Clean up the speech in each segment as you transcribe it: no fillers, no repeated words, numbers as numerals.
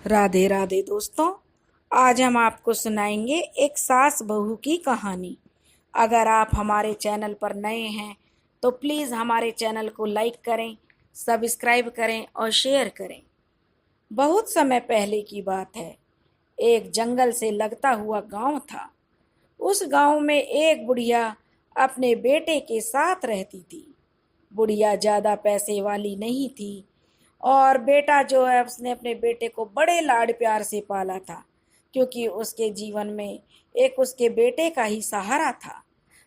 राधे राधे दोस्तों। आज हम आपको सुनाएंगे एक सास बहू की कहानी। अगर आप हमारे चैनल पर नए हैं तो प्लीज़ हमारे चैनल को लाइक करें, सब्सक्राइब करें और शेयर करें। बहुत समय पहले की बात है। एक जंगल से लगता हुआ गांव था। उस गांव में एक बुढ़िया अपने बेटे के साथ रहती थी। बुढ़िया ज़्यादा पैसे वाली नहीं थी और बेटा जो है उसने अपने बेटे को बड़े लाड प्यार से पाला था, क्योंकि उसके जीवन में एक उसके बेटे का ही सहारा था।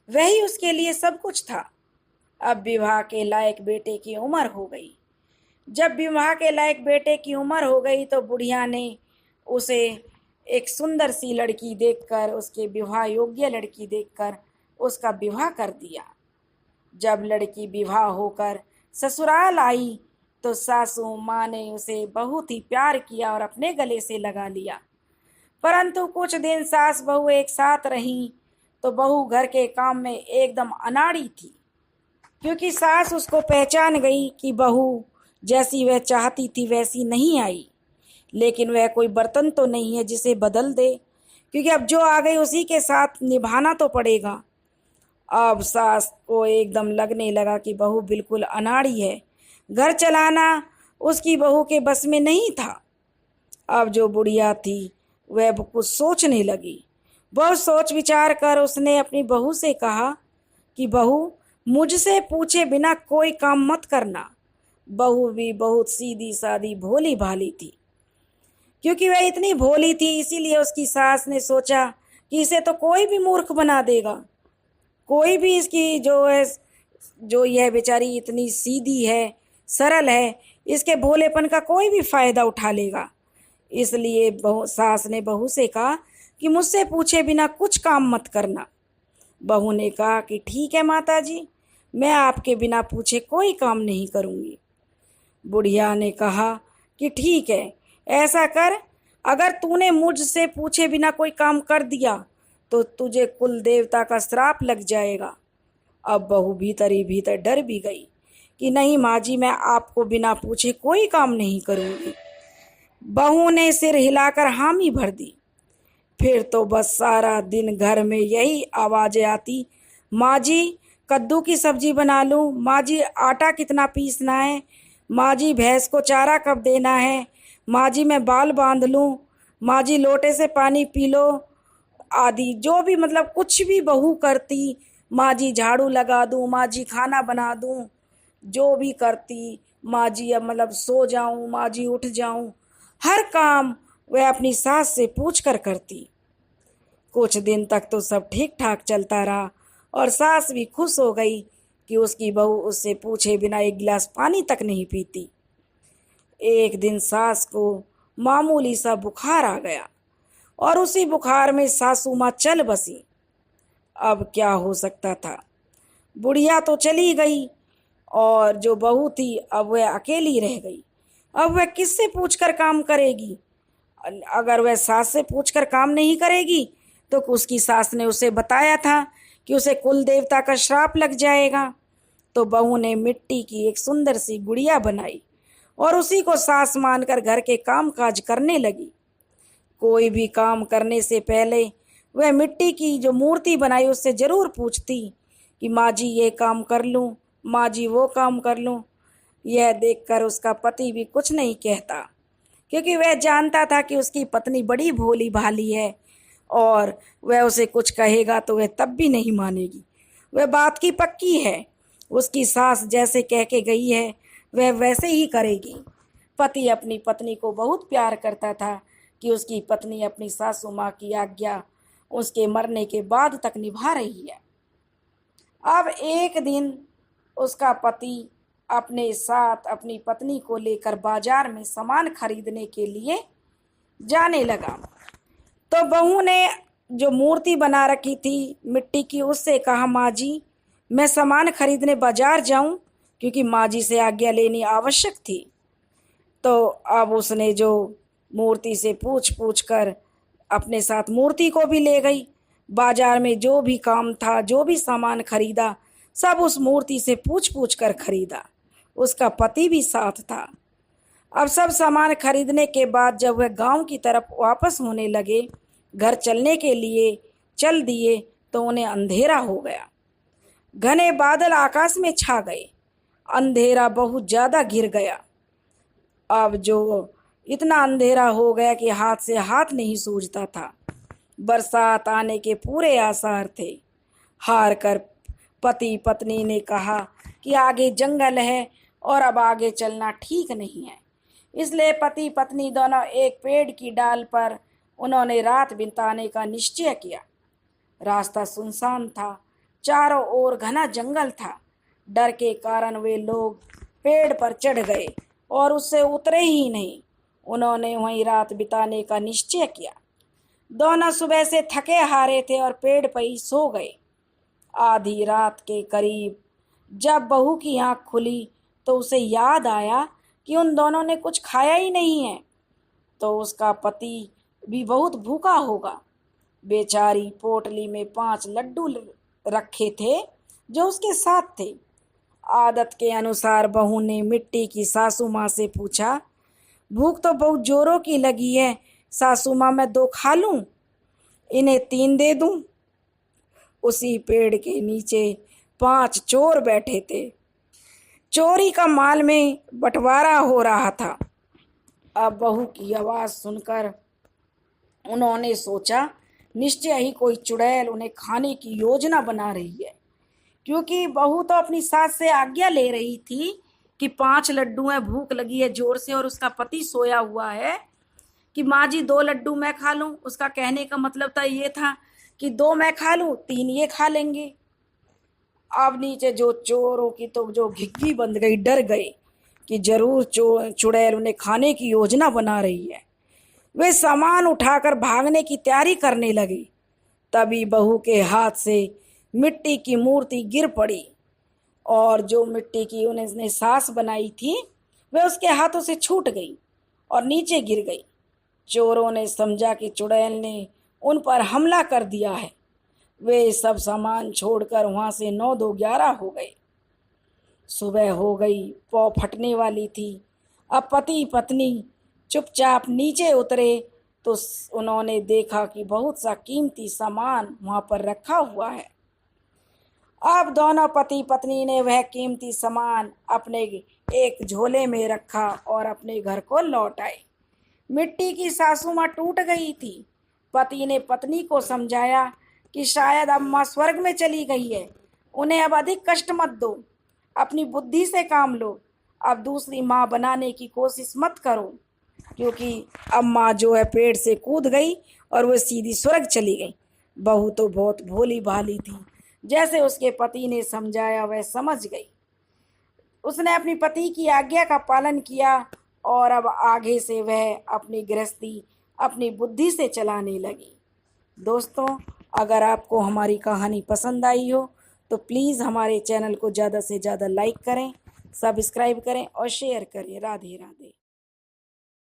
वही उसके लिए सब कुछ था। अब विवाह के लायक बेटे की उम्र हो गई। जब विवाह के लायक बेटे की उम्र हो गई तो बुढ़िया ने उसे एक सुंदर सी लड़की देखकर, उसके विवाह योग्य लड़की देखकर उसका विवाह कर दिया। जब लड़की विवाह होकर ससुराल आई तो सासू माँ ने उसे बहुत ही प्यार किया और अपने गले से लगा लिया। परंतु कुछ दिन सास बहू एक साथ रहीं तो बहू घर के काम में एकदम अनाड़ी थी, क्योंकि सास उसको पहचान गई कि बहू जैसी वह चाहती थी वैसी नहीं आई। लेकिन वह कोई बर्तन तो नहीं है जिसे बदल दे, क्योंकि अब जो आ गई उसी के साथ निभाना तो पड़ेगा। अब सास को एकदम लगने लगा कि बहू बिल्कुल अनाड़ी है, घर चलाना उसकी बहू के बस में नहीं था। अब जो बुढ़िया थी वह कुछ सोचने लगी। बहुत सोच विचार कर उसने अपनी बहू से कहा कि बहू, मुझसे पूछे बिना कोई काम मत करना। बहू भी बहुत सीधी सादी भोली भाली थी। क्योंकि वह इतनी भोली थी इसीलिए उसकी सास ने सोचा कि इसे तो कोई भी मूर्ख बना देगा। कोई भी इसकी जो यह बेचारी इतनी सीधी है, सरल है, इसके भोलेपन का कोई भी फायदा उठा लेगा। इसलिए सास ने बहू से कहा कि मुझसे पूछे बिना कुछ काम मत करना। बहू ने कहा कि ठीक है माता जी, मैं आपके बिना पूछे कोई काम नहीं करूँगी। बुढ़िया ने कहा कि ठीक है, ऐसा कर, अगर तूने मुझसे पूछे बिना कोई काम कर दिया तो तुझे कुल देवता का श्राप लग जाएगा। अब बहू भीतर ही भीतर डर भी गई कि नहीं माँ जी, मैं आपको बिना पूछे कोई काम नहीं करूँगी। बहू ने सिर हिलाकर हामी भर दी। फिर तो बस सारा दिन घर में यही आवाज़ें आती, माँ जी कद्दू की सब्जी बना लूँ, माँ जी आटा कितना पीसना है, माँ जी भैंस को चारा कब देना है, माँ जी मैं बाल बांध लूँ, माँ जी लोटे से पानी पी लो, आदि जो भी मतलब कुछ भी बहू करती, माँ जी झाड़ू लगा दूँ, माँ जी खाना बना दूँ, जो भी करती, माँ जी अब मतलब सो जाऊँ, माँ जी उठ जाऊँ, हर काम वह अपनी सास से पूछ कर करती। कुछ दिन तक तो सब ठीक ठाक चलता रहा और सास भी खुश हो गई कि उसकी बहू उससे पूछे बिना एक गिलास पानी तक नहीं पीती। एक दिन सास को मामूली सा बुखार आ गया और उसी बुखार में सासू माँ चल बसी। अब क्या हो सकता था, बुढ़िया तो चली गई और जो बहू थी अब वह अकेली रह गई। अब वह किससे पूछकर काम करेगी? अगर वह सास से पूछकर काम नहीं करेगी तो उसकी सास ने उसे बताया था कि उसे कुल देवता का श्राप लग जाएगा। तो बहू ने मिट्टी की एक सुंदर सी गुड़िया बनाई और उसी को सास मानकर घर के काम काज करने लगी। कोई भी काम करने से पहले वह मिट्टी की जो मूर्ति बनाई उससे ज़रूर पूछती कि माँ जी ये काम कर लूँ, माँ जी वो काम कर लूँ। यह देखकर उसका पति भी कुछ नहीं कहता, क्योंकि वह जानता था कि उसकी पत्नी बड़ी भोली भाली है और वह उसे कुछ कहेगा तो वह तब भी नहीं मानेगी। वह बात की पक्की है, उसकी सास जैसे कह के गई है वह वैसे ही करेगी। पति अपनी पत्नी को बहुत प्यार करता था कि उसकी पत्नी अपनी सासू माँ की आज्ञा उसके मरने के बाद तक निभा रही है। अब एक दिन उसका पति अपने साथ अपनी पत्नी को लेकर बाजार में सामान खरीदने के लिए जाने लगा। तो बहू ने जो मूर्ति बना रखी थी मिट्टी की उससे कहा, माँ जी मैं सामान खरीदने बाजार जाऊं, क्योंकि माँ जी से आज्ञा लेनी आवश्यक थी। तो अब उसने जो मूर्ति से पूछ पूछ कर अपने साथ मूर्ति को भी ले गई। बाजार में जो भी काम था, जो भी सामान खरीदा, सब उस मूर्ति से पूछ पूछ कर खरीदा। उसका पति भी साथ था। अब सब सामान खरीदने के बाद जब वह गांव की तरफ वापस होने लगे, घर चलने के लिए चल दिए, तो उन्हें अंधेरा हो गया। घने बादल आकाश में छा गए। अंधेरा बहुत ज़्यादा घिर गया। अब जो इतना अंधेरा हो गया कि हाथ से हाथ नहीं सूझता था। बरसात आने के पूरे आसार थे। हार कर पति पत्नी ने कहा कि आगे जंगल है और अब आगे चलना ठीक नहीं है। इसलिए पति पत्नी दोनों एक पेड़ की डाल पर उन्होंने रात बिताने का निश्चय किया। रास्ता सुनसान था, चारों ओर घना जंगल था। डर के कारण वे लोग पेड़ पर चढ़ गए और उससे उतरे ही नहीं। उन्होंने वहीं रात बिताने का निश्चय किया। दोनों सुबह से थके हारे थे और पेड़ पर ही सो गए। आधी रात के करीब जब बहू की आंख खुली तो उसे याद आया कि उन दोनों ने कुछ खाया ही नहीं है, तो उसका पति भी बहुत भूखा होगा। बेचारी पोटली में 5 लड्डू रखे थे जो उसके साथ थे। आदत के अनुसार बहू ने मिट्टी की सासू माँ से पूछा, भूख तो बहुत जोरों की लगी है सासू माँ, मैं 2 खा लूं? इन्हें 3 दे दूं? उसी पेड़ के नीचे 5 चोर बैठे थे। चोरी का माल में बंटवारा हो रहा था। अब बहू की आवाज़ सुनकर उन्होंने सोचा, निश्चय ही कोई चुड़ैल उन्हें खाने की योजना बना रही है, क्योंकि बहू तो अपनी सास से आज्ञा ले रही थी कि 5 लड्डू हैं, भूख लगी है जोर से, और उसका पति सोया हुआ है कि माँ जी 2 लड्डू मैं खा लूँ। उसका कहने का मतलब था ये था कि 2 मैं खा लूँ, 3 ये खा लेंगे। अब नीचे जो चोरों की तो जो घिग्गी बंद गई, डर गए कि जरूर चुड़ैल उन्हें खाने की योजना बना रही है। वे सामान उठाकर भागने की तैयारी करने लगे। तभी बहू के हाथ से मिट्टी की मूर्ति गिर पड़ी और जो मिट्टी की उन्होंने सास बनाई थी वह उसके हाथों से छूट गई और नीचे गिर गई। चोरों ने समझा कि चुड़ैल ने उन पर हमला कर दिया है। वे सब सामान छोड़कर वहां से 9-2-11 हो गए। सुबह हो गई, पौ फटने वाली थी। अब पति पत्नी चुपचाप नीचे उतरे तो उन्होंने देखा कि बहुत सा कीमती सामान वहां पर रखा हुआ है। अब दोनों पति पत्नी ने वह कीमती सामान अपने एक झोले में रखा और अपने घर को लौट आए। मिट्टी की सासू माँ टूट गई थी। पति ने पत्नी को समझाया कि शायद अम्मा स्वर्ग में चली गई है, उन्हें अब अधिक कष्ट मत दो, अपनी बुद्धि से काम लो, अब दूसरी माँ बनाने की कोशिश मत करो, क्योंकि अम्मा जो है पेड़ से कूद गई और वह सीधी स्वर्ग चली गई। बहू तो बहुत भोली भाली थी, जैसे उसके पति ने समझाया वह समझ गई। उसने अपनी पति की आज्ञा का पालन किया और अब आगे से वह अपनी गृहस्थी अपनी बुद्धि से चलाने लगी। दोस्तों, अगर आपको हमारी कहानी पसंद आई हो तो प्लीज़ हमारे चैनल को ज़्यादा से ज़्यादा लाइक करें, सब्सक्राइब करें और शेयर करें। राधे राधे।